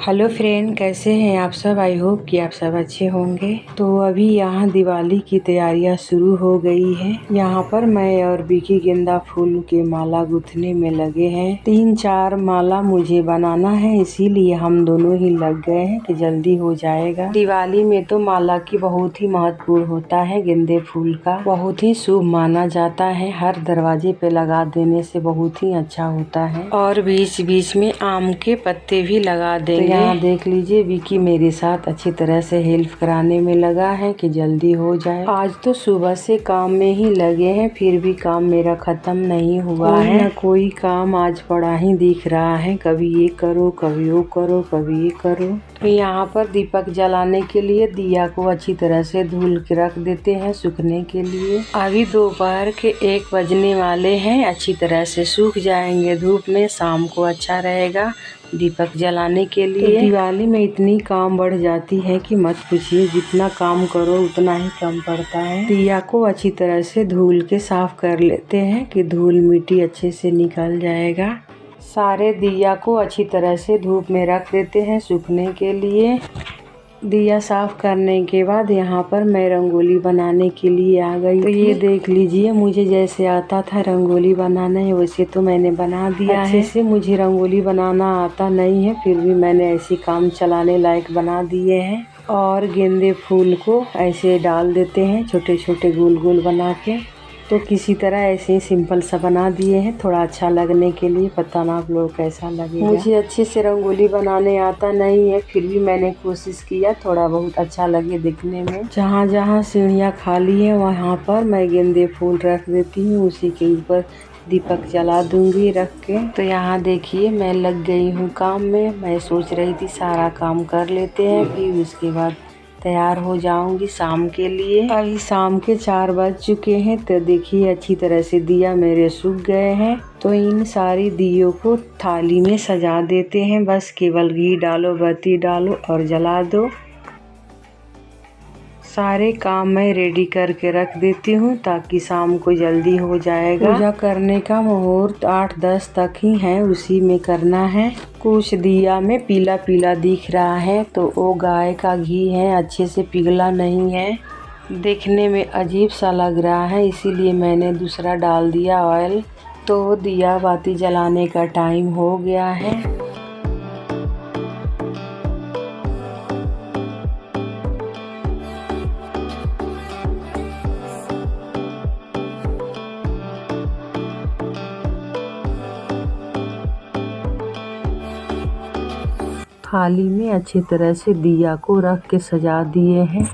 Hello friend, कैसे हैं आप सब। आई होप कि आप सब अच्छे होंगे। तो अभी यहाँ दिवाली की तैयारियां शुरू हो गई है। यहाँ पर मैं और विकी गेंदा फूल के माला गूंथने में लगे हैं। 3-4 माला मुझे बनाना है, इसीलिए हम दोनों ही लग गए हैं कि जल्दी हो जाएगा। दिवाली में तो माला की बहुत ही महत्वपूर्ण होता है। गेंदे फूल का बहुत ही शुभ माना जाता है। हर दरवाजे पे लगा देने से बहुत ही अच्छा होता है। और बीच बीच में आम के पत्ते भी लगा देंगे। यहाँ देख लीजिए, विकी मेरे साथ अच्छी तरह से हेल्प कराने में लगा है कि जल्दी हो जाए। आज तो सुबह से काम में ही लगे हैं, फिर भी काम मेरा खत्म नहीं हुआ है। कोई काम आज पड़ा ही दिख रहा है। कभी ये करो, कभी वो करो, कभी ये करो। तो यहाँ पर दीपक जलाने के लिए दिया को अच्छी तरह से धुल के रख देते हैं सूखने के लिए। अभी दोपहर के 1 बजने वाले हैं। अच्छी तरह से सूख जाएंगे धूप में, शाम को अच्छा रहेगा दीपक जलाने के लिए। तो दिवाली में इतनी काम बढ़ जाती है कि मत पूछिए। जितना काम करो उतना ही कम पड़ता है। दिया को अच्छी तरह से धुल के साफ कर लेते हैं कि धूल मिट्टी अच्छे से निकल जाएगा। सारे दिया को अच्छी तरह से धूप में रख देते हैं सूखने के लिए। दिया साफ करने के बाद यहाँ पर मैं रंगोली बनाने के लिए आ गई। तो ये देख लीजिए, मुझे जैसे आता था रंगोली बनाना है वैसे तो मैंने बना दिया है। अच्छे से मुझे रंगोली बनाना आता नहीं है, फिर भी मैंने ऐसे काम चलाने लायक बना दिए हैं। और गेंदे फूल को ऐसे डाल देते हैं छोटे छोटे गोल गोल बना के। तो किसी तरह ऐसे ही सिंपल सा बना दिए हैं, थोड़ा अच्छा लगने के लिए। पता ना आप लोग कैसा लगेगा। मुझे अच्छे से रंगोली बनाने आता नहीं है, फिर भी मैंने कोशिश किया थोड़ा बहुत अच्छा लगे दिखने में। जहाँ जहाँ सीढ़ियाँ खाली है वहाँ पर मैं गेंदे फूल रख देती हूँ, उसी के ऊपर दीपक जला दूंगी रख के। तो यहाँ देखिए, मैं लग गई हूँ काम में। मैं सोच रही थी सारा काम कर लेते हैं, फिर उसके बाद तैयार हो जाऊंगी शाम के लिए। अभी शाम के 4 बज चुके हैं। तो देखिए, अच्छी तरह से दिया मेरे सूख गए हैं। तो इन सारी दियों को थाली में सजा देते हैं। बस केवल घी डालो, बत्ती डालो और जला दो। सारे काम मैं रेडी करके रख देती हूँ ताकि शाम को जल्दी हो जाएगा। पूजा करने का मुहूर्त 8-10 तक ही है, उसी में करना है। कुछ दिया में पीला पीला दिख रहा है तो वो गाय का घी है, अच्छे से पिघला नहीं है, देखने में अजीब सा लग रहा है, इसीलिए मैंने दूसरा डाल दिया ऑयल। तो दिया बाती जलाने का टाइम हो गया है। थाली में अच्छी तरह से दिया को रख के सजा दिए हैं।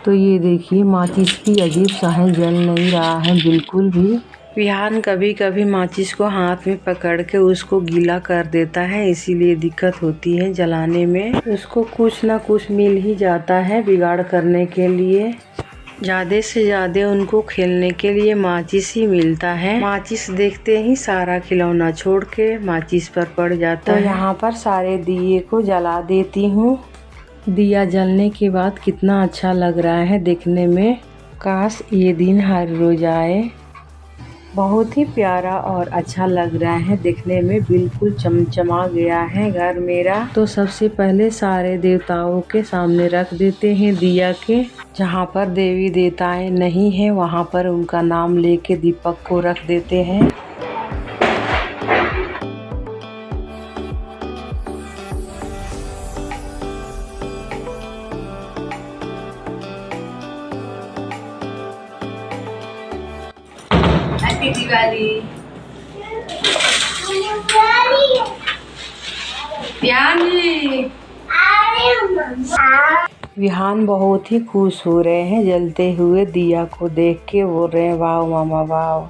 तो ये देखिए, माचिस की अजीब सा है, जल नहीं रहा है बिल्कुल भी। विहान कभी कभी माचिस को हाथ में पकड़ के उसको गीला कर देता है, इसीलिए दिक्कत होती है जलाने में। उसको कुछ ना कुछ मिल ही जाता है बिगाड़ करने के लिए। ज़्यादा से ज़्यादा उनको खेलने के लिए माचिस ही मिलता है। माचिस देखते ही सारा खिलौना छोड़ के माचिस पर पड़ जाता है। यहाँ पर सारे दिए को जला देती हूँ। दिया जलने के बाद कितना अच्छा लग रहा है देखने में। काश ये दिन हर रोज आए। बहुत ही प्यारा और अच्छा लग रहा है देखने में, बिल्कुल चमचमा गया है घर मेरा। तो सबसे पहले सारे देवताओं के सामने रख देते हैं दिया के। जहाँ पर देवी देवताएं नहीं हैं वहाँ पर उनका नाम लेके दीपक को रख देते हैं। हैप्पी दिवाली। विहान बहुत ही खुश हो रहे हैं जलते हुए दिया को देख के, बोल रहे हैं वाह मामा वाह।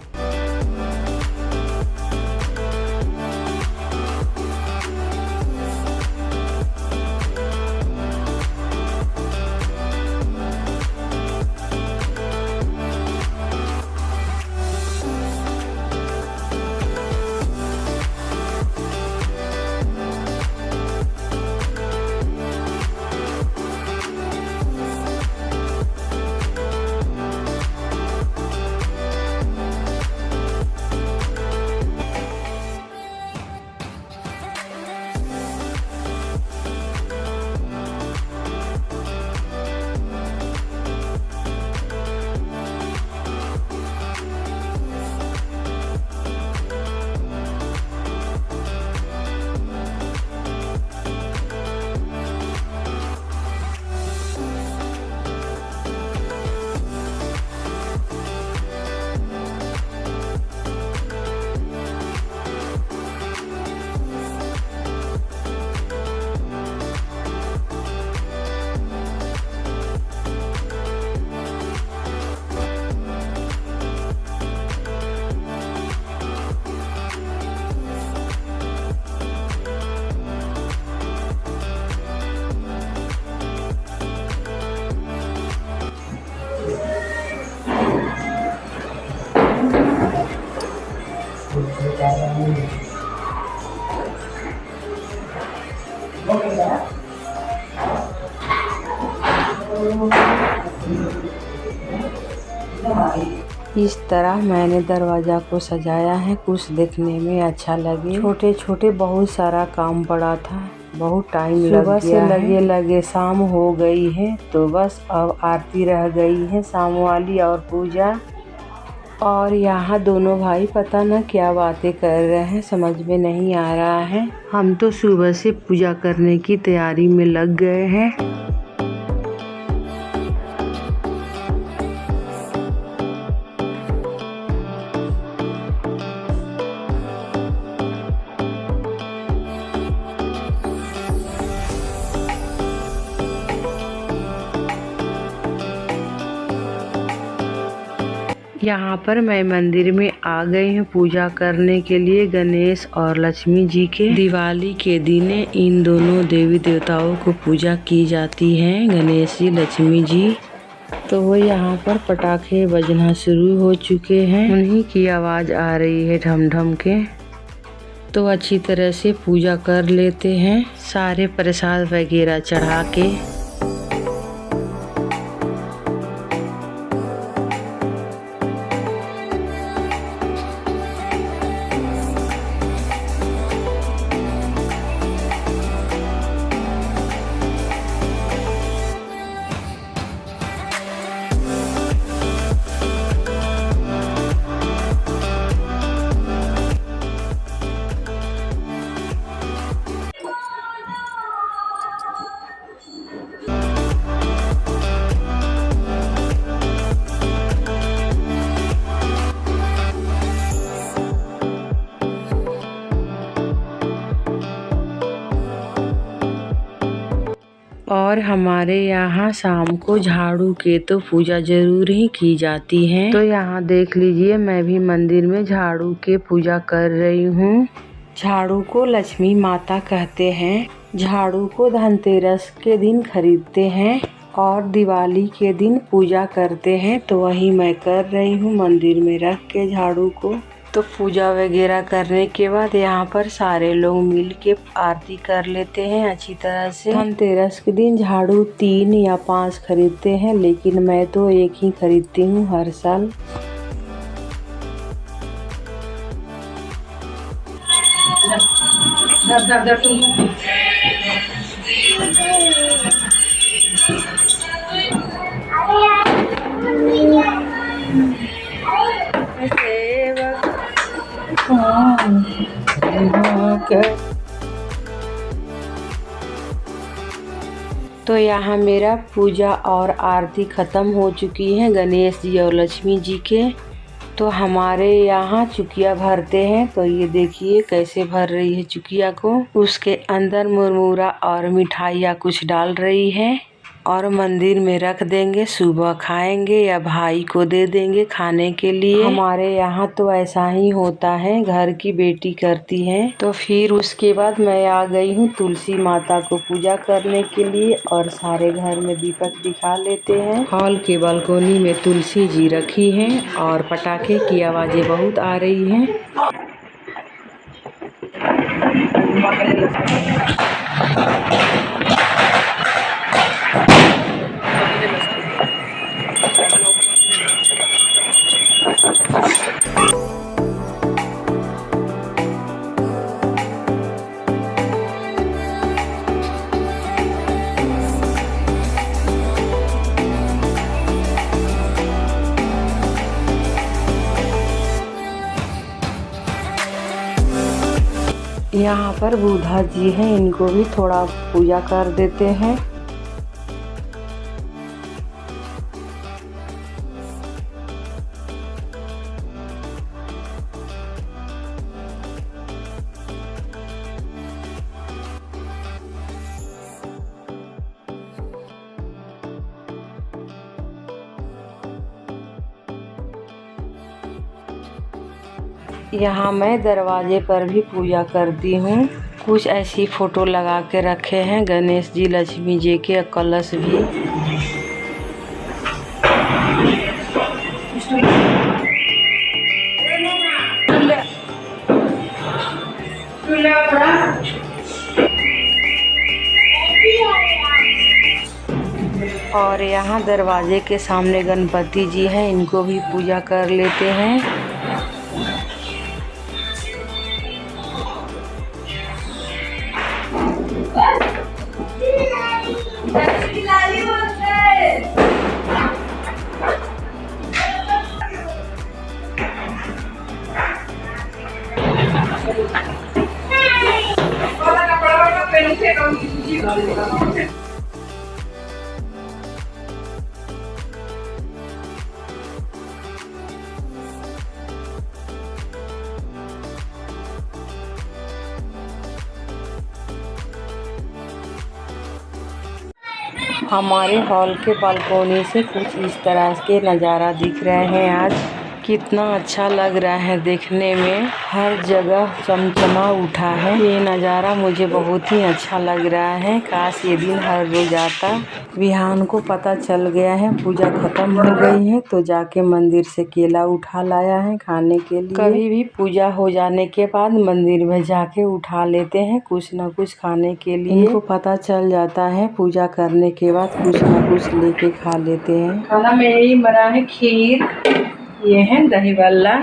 इस तरह मैंने दरवाजा को सजाया है, कुछ देखने में अच्छा लगे। छोटे छोटे बहुत सारा काम पड़ा था, बहुत टाइम लग गया। सुबह से लगे लगे शाम हो गई है, तो बस अब आरती रह गई है शाम वाली और पूजा। और यहाँ दोनों भाई पता न क्या बातें कर रहे हैं, समझ में नहीं आ रहा है। हम तो सुबह से पूजा करने की तैयारी में लग गए हैं। यहाँ पर मैं मंदिर में आ गई हूँ पूजा करने के लिए गणेश और लक्ष्मी जी के। दिवाली के दिन इन दोनों देवी देवताओं को पूजा की जाती है, गणेश जी लक्ष्मी जी। तो वो यहाँ पर पटाखे बजना शुरू हो चुके हैं, उन्हीं की आवाज़ आ रही है ढम ढम के। तो अच्छी तरह से पूजा कर लेते हैं, सारे प्रसाद वगैरह चढ़ा के। और हमारे यहाँ शाम को झाड़ू के तो पूजा जरूर ही की जाती है। तो यहाँ देख लीजिए, मैं भी मंदिर में झाड़ू के पूजा कर रही हूँ। झाड़ू को लक्ष्मी माता कहते हैं। झाड़ू को धनतेरस के दिन खरीदते हैं और दिवाली के दिन पूजा करते हैं। तो वही मैं कर रही हूँ, मंदिर में रख के झाड़ू को। तो पूजा वगैरह करने के बाद यहाँ पर सारे लोग मिल के आरती कर लेते हैं अच्छी तरह से। धनतेरस के दिन झाड़ू 3 या 5 खरीदते हैं, लेकिन मैं तो एक ही खरीदती हूँ हर साल। तो यहाँ मेरा पूजा और आरती ख़त्म हो चुकी है गणेश जी और लक्ष्मी जी के। तो हमारे यहाँ चुकिया भरते हैं, तो ये देखिए कैसे भर रही है चुकिया को। उसके अंदर मुरमुरा और मिठाइयाँ कुछ डाल रही है और मंदिर में रख देंगे, सुबह खाएंगे या भाई को दे देंगे खाने के लिए। हमारे यहाँ तो ऐसा ही होता है, घर की बेटी करती है। तो फिर उसके बाद मैं आ गई हूँ तुलसी माता को पूजा करने के लिए और सारे घर में दीपक दिखा लेते हैं। हॉल के बालकोनी में तुलसी जी रखी हैं और पटाखे की आवाज़ें बहुत आ रही हैं। यहाँ पर बुद्धा जी हैं, इनको भी थोड़ा पूजा कर देते हैं। यहाँ मैं दरवाजे पर भी पूजा करती हूँ। कुछ ऐसी फ़ोटो लगा के रखे हैं, गणेश जी लक्ष्मी जी के कलश भी। और यहाँ दरवाजे के सामने गणपति जी हैं, इनको भी पूजा कर लेते हैं। हमारे हॉल के बालकोनी से कुछ इस तरह के नज़ारा दिख रहे हैं। आज कितना अच्छा लग रहा है देखने में, हर जगह चमचमा उठा है। ये नज़ारा मुझे बहुत ही अच्छा लग रहा है। काश ये दिन हर रोज आता। विहान को पता चल गया है पूजा खत्म हो गई है, तो जाके मंदिर से केला उठा लाया है खाने के लिए। कभी भी पूजा हो जाने के बाद मंदिर में जाके उठा लेते हैं कुछ न कुछ खाने के लिए। इनको पता चल जाता है पूजा करने के बाद कुछ न कुछ लेके खा लेते हैं। खाना में यही बना है खीर, ये है दही बल्ला,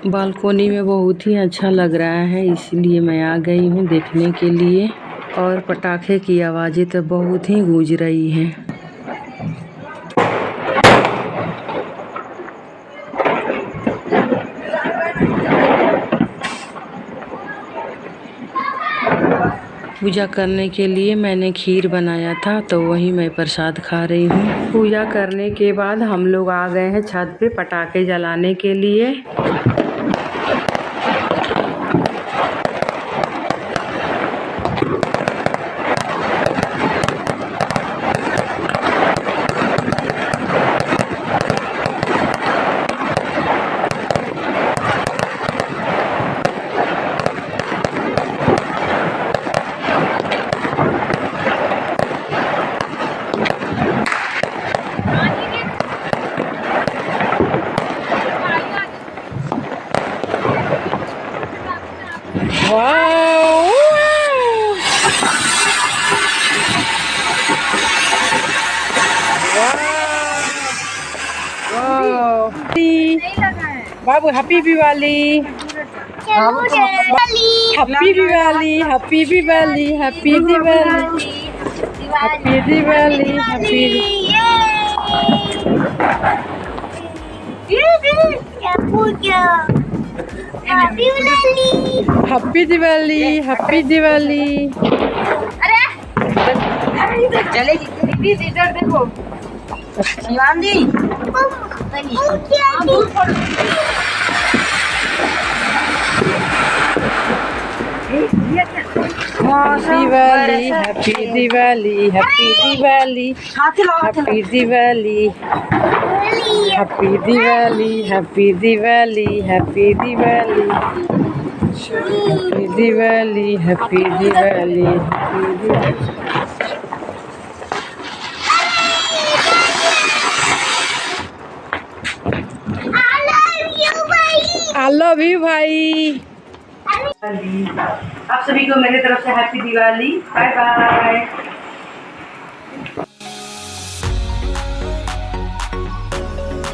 बालकोनी में बहुत ही अच्छा लग रहा है, इसलिए मैं आ गई हूँ देखने के लिए। और पटाखे की आवाज़ें तो बहुत ही गूंज रही हैं। पूजा करने के लिए मैंने खीर बनाया था, तो वही मैं प्रसाद खा रही हूँ। पूजा करने के बाद हम लोग आ गए हैं छत पे पटाखे जलाने के लिए। वाओ बाबू happy Diwali, happy Diwali, happy Diwali, happy Diwali, happy Diwali, happy happy Diwali, happy Diwali. अरे चलेगी इधर देखो Shivani. Diwali, happy Diwali, happy Diwali, happy Diwali, happy Diwali, happy Diwali, happy Diwali, happy Diwali, happy Diwali. I love you भाई। आप सभी को मेरे तरफ से हैप्पी दिवाली। Bye bye.